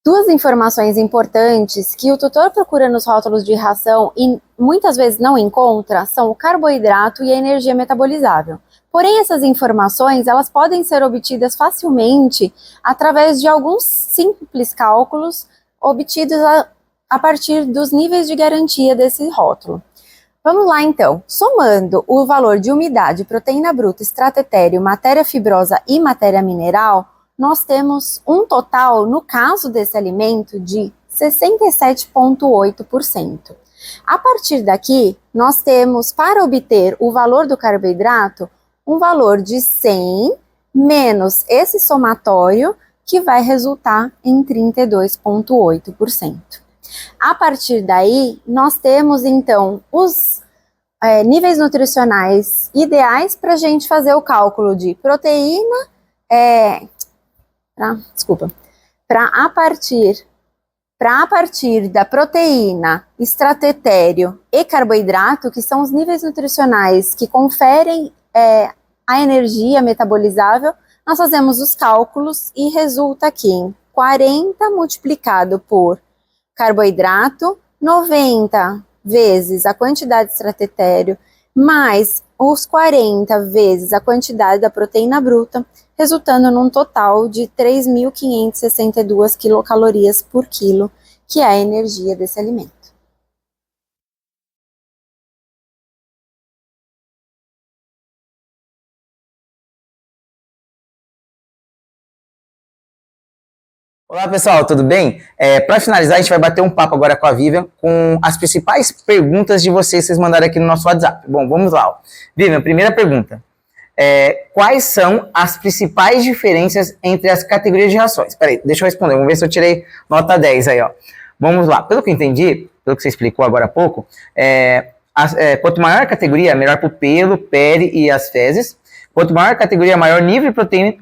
Duas informações importantes que o tutor procura nos rótulos de ração e muitas vezes não encontra são o carboidrato e a energia metabolizável. Porém, essas informações elas podem ser obtidas facilmente através de alguns simples cálculos obtidos a partir dos níveis de garantia desse rótulo. Vamos lá então, somando o valor de umidade, proteína bruta, extrato etéreo, matéria fibrosa e matéria mineral, nós temos um total, no caso desse alimento, de 67,8%. A partir daqui, nós temos, para obter o valor do carboidrato, um valor de 100 menos esse somatório, que vai resultar em 32,8%. A partir daí, nós temos então os níveis nutricionais ideais para a gente fazer o cálculo de proteína, a partir da proteína, extrato etéreo e carboidrato, que são os níveis nutricionais que conferem a energia metabolizável, nós fazemos os cálculos e resulta aqui em 40 multiplicado por carboidrato, 90 vezes a quantidade de extrato etéreo, mais os 40 vezes a quantidade da proteína bruta, resultando num total de 3.562 quilocalorias por quilo, que é a energia desse alimento. Olá pessoal, tudo bem? Para finalizar, a gente vai bater um papo agora com a Vivian com as principais perguntas de vocês mandaram aqui no nosso WhatsApp. Bom, vamos lá. Ó. Vivian, primeira pergunta. Quais são as principais diferenças entre as categorias de rações? Peraí, deixa eu responder, vamos ver se eu tirei nota 10 aí, ó. Vamos lá, pelo que eu entendi, pelo que você explicou agora há pouco, quanto maior a categoria, melhor para o pelo, pele e as fezes. Quanto maior a categoria, maior nível de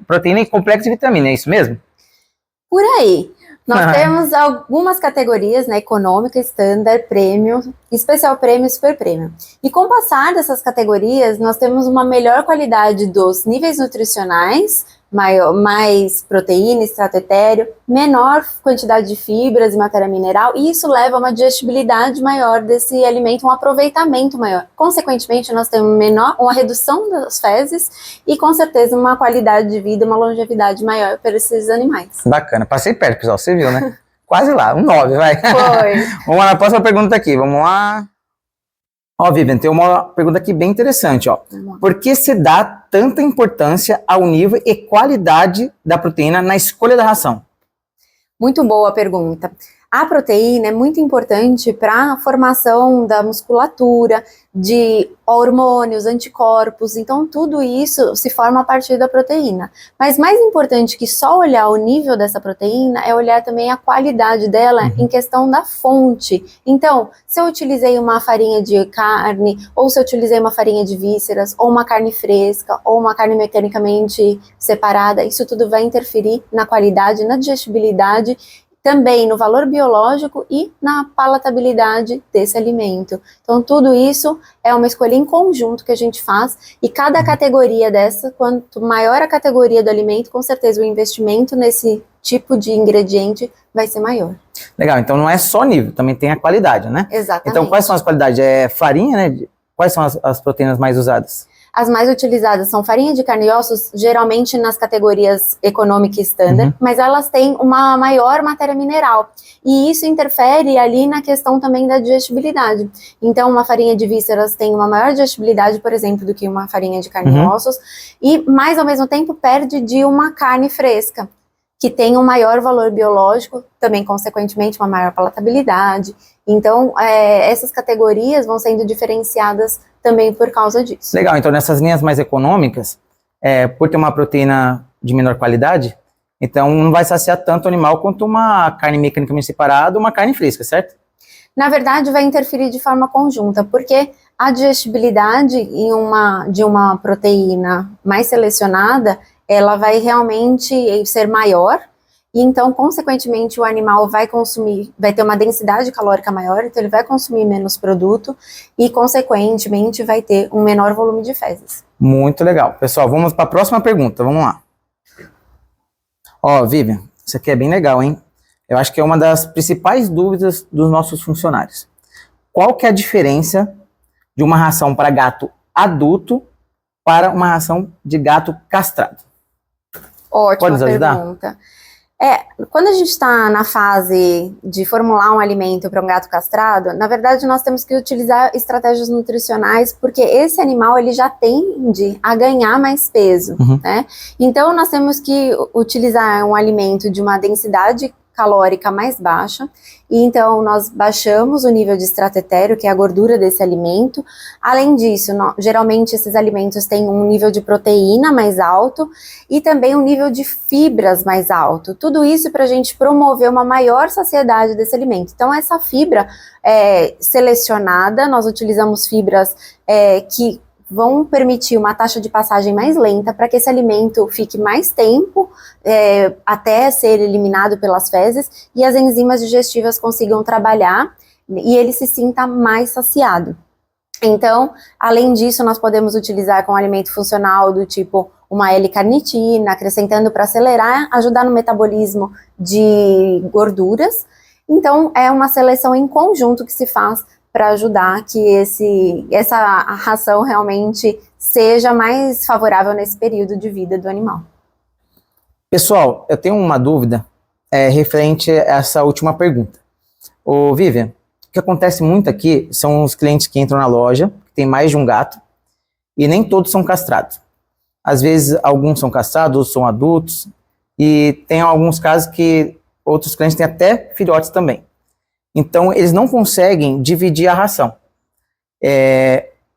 proteína e complexo de vitamina, é isso mesmo? Por aí. Nós temos algumas categorias, né, econômica, standard, premium, especial premium e super premium. E com o passar dessas categorias, nós temos uma melhor qualidade dos níveis nutricionais, mais proteína, extrato etéreo, menor quantidade de fibras e matéria mineral, e isso leva a uma digestibilidade maior desse alimento, um aproveitamento maior. Consequentemente, nós temos uma redução das fezes e, com certeza, uma qualidade de vida, uma longevidade maior para esses animais. Bacana, passei perto, pessoal, você viu, né? Quase lá, um 9, vai. Foi. Vamos lá na próxima pergunta aqui, vamos lá. Ó, Vivian, tem uma pergunta aqui bem interessante, ó. Por que se dá tanta importância ao nível e qualidade da proteína na escolha da ração? Muito boa a pergunta. A proteína é muito importante para a formação da musculatura, de hormônios, anticorpos, então tudo isso se forma a partir da proteína. Mas mais importante que só olhar o nível dessa proteína é olhar também a qualidade dela em questão da fonte. Então, se eu utilizei uma farinha de carne, ou se eu utilizei uma farinha de vísceras, ou uma carne fresca, ou uma carne mecanicamente separada, isso tudo vai interferir na qualidade, na digestibilidade, também no valor biológico e na palatabilidade desse alimento. Então, tudo isso é uma escolha em conjunto que a gente faz, e cada categoria dessa, quanto maior a categoria do alimento, com certeza o investimento nesse tipo de ingrediente vai ser maior. Legal, então não é só nível, também tem a qualidade, né? Exatamente. Então, quais são as qualidades? Farinha, né? Quais são as proteínas mais usadas? As mais utilizadas são farinha de carne e ossos, geralmente nas categorias econômica e standard, mas elas têm uma maior matéria mineral. E isso interfere ali na questão também da digestibilidade. Então, uma farinha de vísceras tem uma maior digestibilidade, por exemplo, do que uma farinha de carne e ossos, e mais ao mesmo tempo perde de uma carne fresca, que tem um maior valor biológico, também consequentemente uma maior palatabilidade. Então, essas categorias vão sendo diferenciadas também por causa disso. Legal, então nessas linhas mais econômicas, por ter uma proteína de menor qualidade, então não vai saciar tanto o animal quanto uma carne mecanicamente separada ou uma carne fresca, certo? Na verdade, vai interferir de forma conjunta, porque a digestibilidade de uma proteína mais selecionada, ela vai realmente ser maior, e então, consequentemente, o animal vai ter uma densidade calórica maior, então ele vai consumir menos produto e, consequentemente, vai ter um menor volume de fezes. Muito legal. Pessoal, vamos para a próxima pergunta, vamos lá. Ó, Vivian, isso aqui é bem legal, hein? eu acho que é uma das principais dúvidas dos nossos funcionários. Qual que é a diferença de uma ração para gato adulto para uma ração de gato castrado? Ótima Pode nos ajudar? pergunta. Quando a gente está na fase de formular um alimento para um gato castrado, na verdade nós temos que utilizar estratégias nutricionais, porque esse animal ele já tende a ganhar mais peso, né? Então nós temos que utilizar um alimento de uma densidade calórica mais baixa, e então nós baixamos o nível de estratério, que é a gordura desse alimento. Além disso, geralmente esses alimentos têm um nível de proteína mais alto e também um nível de fibras mais alto. Tudo isso para a gente promover uma maior saciedade desse alimento. Então essa fibra selecionada, nós utilizamos fibras que vão permitir uma taxa de passagem mais lenta para que esse alimento fique mais tempo até ser eliminado pelas fezes e as enzimas digestivas consigam trabalhar e ele se sinta mais saciado. Então, além disso, nós podemos utilizar com alimento funcional do tipo uma L-carnitina, acrescentando para acelerar, ajudar no metabolismo de gorduras. Então, é uma seleção em conjunto que se faz para ajudar que essa ração realmente seja mais favorável nesse período de vida do animal. Pessoal, eu tenho uma dúvida referente a essa última pergunta. Ô, Vivian, o que acontece muito aqui são os clientes que entram na loja, que tem mais de um gato, e nem todos são castrados. Às vezes, alguns são castrados, outros são adultos, e tem alguns casos que outros clientes têm até filhotes também. Então, eles não conseguem dividir a ração.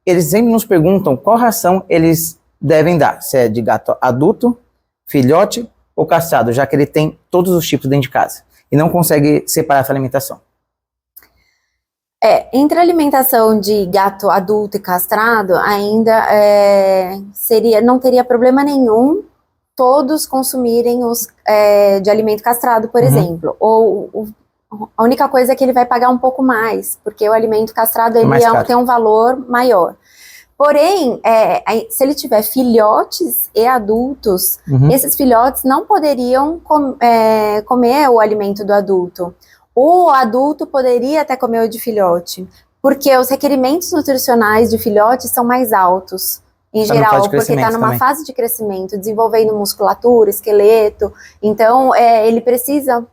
Eles sempre nos perguntam qual ração eles devem dar, se é de gato adulto, filhote ou castrado, já que ele tem todos os tipos dentro de casa e não consegue separar essa alimentação. Entre a alimentação de gato adulto e castrado, ainda não teria problema nenhum todos consumirem de alimento castrado, por exemplo, ou a única coisa é que ele vai pagar um pouco mais, porque o alimento castrado ele tem um valor maior. Porém, se ele tiver filhotes e adultos, esses filhotes não poderiam comer o alimento do adulto. O adulto poderia até comer o de filhote, porque os requerimentos nutricionais de filhotes são mais altos, em geral, porque está numa fase de crescimento, desenvolvendo musculatura, esqueleto. Então, ele precisa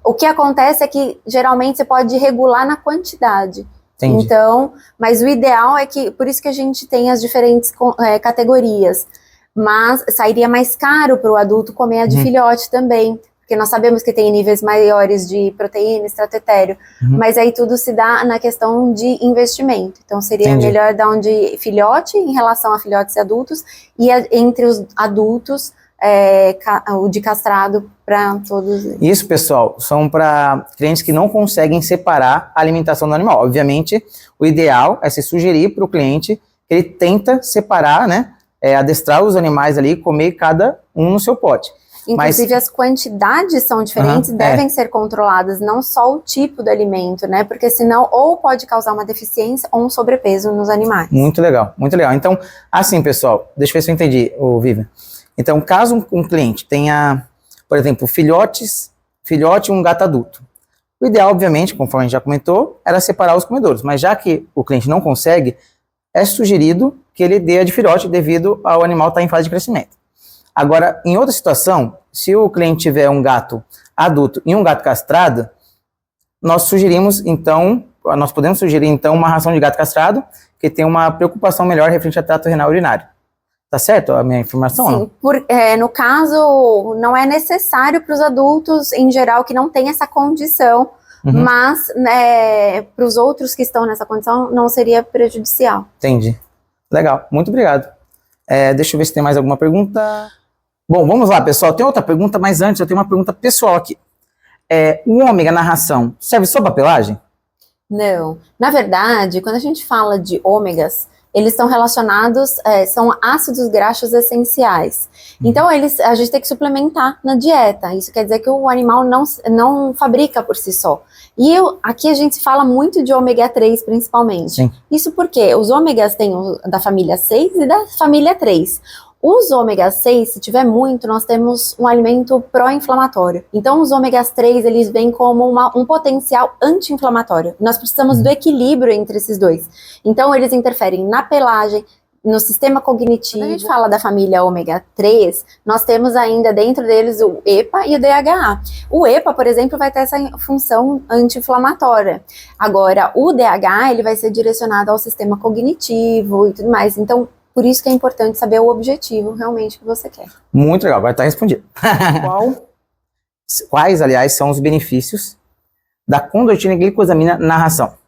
o que acontece é que geralmente você pode regular na quantidade. Entendi. Então, mas o ideal é que, por isso que a gente tem as diferentes categorias, mas sairia mais caro para o adulto comer a de filhote também, porque nós sabemos que tem níveis maiores de proteína, estratério, mas aí tudo se dá na questão de investimento. Então seria melhor dar um de filhote em relação a filhotes e adultos, e entre os adultos o de castrado para todos eles. Isso, pessoal, são para clientes que não conseguem separar a alimentação do animal. Obviamente, o ideal é se sugerir para o cliente que ele tenta separar, né, adestrar os animais ali, comer cada um no seu pote. Inclusive as quantidades são diferentes, devem ser controladas, não só o tipo do alimento, né? Porque senão ou pode causar uma deficiência ou um sobrepeso nos animais. Muito legal, muito legal. Então, assim, pessoal, deixa eu ver se eu entendi, Vivian. Então, caso um cliente tenha, por exemplo, filhote e um gato adulto, o ideal, obviamente, conforme a gente já comentou, era separar os comedouros, mas já que o cliente não consegue, é sugerido que ele dê a de filhote devido ao animal estar em fase de crescimento. Agora, em outra situação, se o cliente tiver um gato adulto e um gato castrado, nós podemos sugerir então uma ração de gato castrado que tem uma preocupação melhor referente ao trato renal e urinário. Tá certo a minha informação? Sim, no caso, não é necessário para os adultos, em geral, que não tem essa condição, mas para os outros que estão nessa condição, não seria prejudicial. Entendi. Legal, muito obrigado. Deixa eu ver se tem mais alguma pergunta. Bom, vamos lá, pessoal. Tem outra pergunta, mas antes eu tenho uma pergunta pessoal aqui. O ômega na ração serve só para pelagem? Não. Na verdade, quando a gente fala de ômegas, eles estão relacionados, são ácidos graxos essenciais. Então, a gente tem que suplementar na dieta. Isso quer dizer que o animal não fabrica por si só. E aqui a gente fala muito de ômega 3, principalmente. Sim. Isso porque os ômegas tem da família 6 e da família 3. Os ômega 6, se tiver muito, nós temos um alimento pró-inflamatório. Então, os ômegas 3, eles vêm como um potencial anti-inflamatório. Nós precisamos do equilíbrio entre esses dois. Então, eles interferem na pelagem, no sistema cognitivo. Quando a gente fala da família ômega 3, nós temos ainda dentro deles o EPA e o DHA. O EPA, por exemplo, vai ter essa função anti-inflamatória. Agora, o DHA, ele vai ser direcionado ao sistema cognitivo e tudo mais. Então, por isso que é importante saber o objetivo realmente que você quer. Muito legal, agora está respondido. Quais, aliás, são os benefícios da condroitina e glicosamina na ração?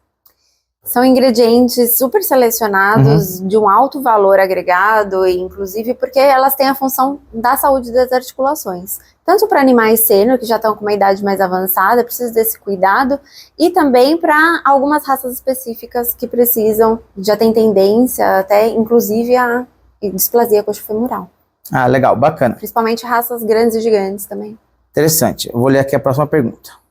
São ingredientes super selecionados, de um alto valor agregado, inclusive porque elas têm a função da saúde das articulações. Tanto para animais sênior, que já estão com uma idade mais avançada, precisam desse cuidado, e também para algumas raças específicas que precisam, já tem tendência até, inclusive, a displasia coxofemoral. Ah, legal, bacana. Principalmente raças grandes e gigantes também. Interessante. Eu vou ler aqui a próxima pergunta.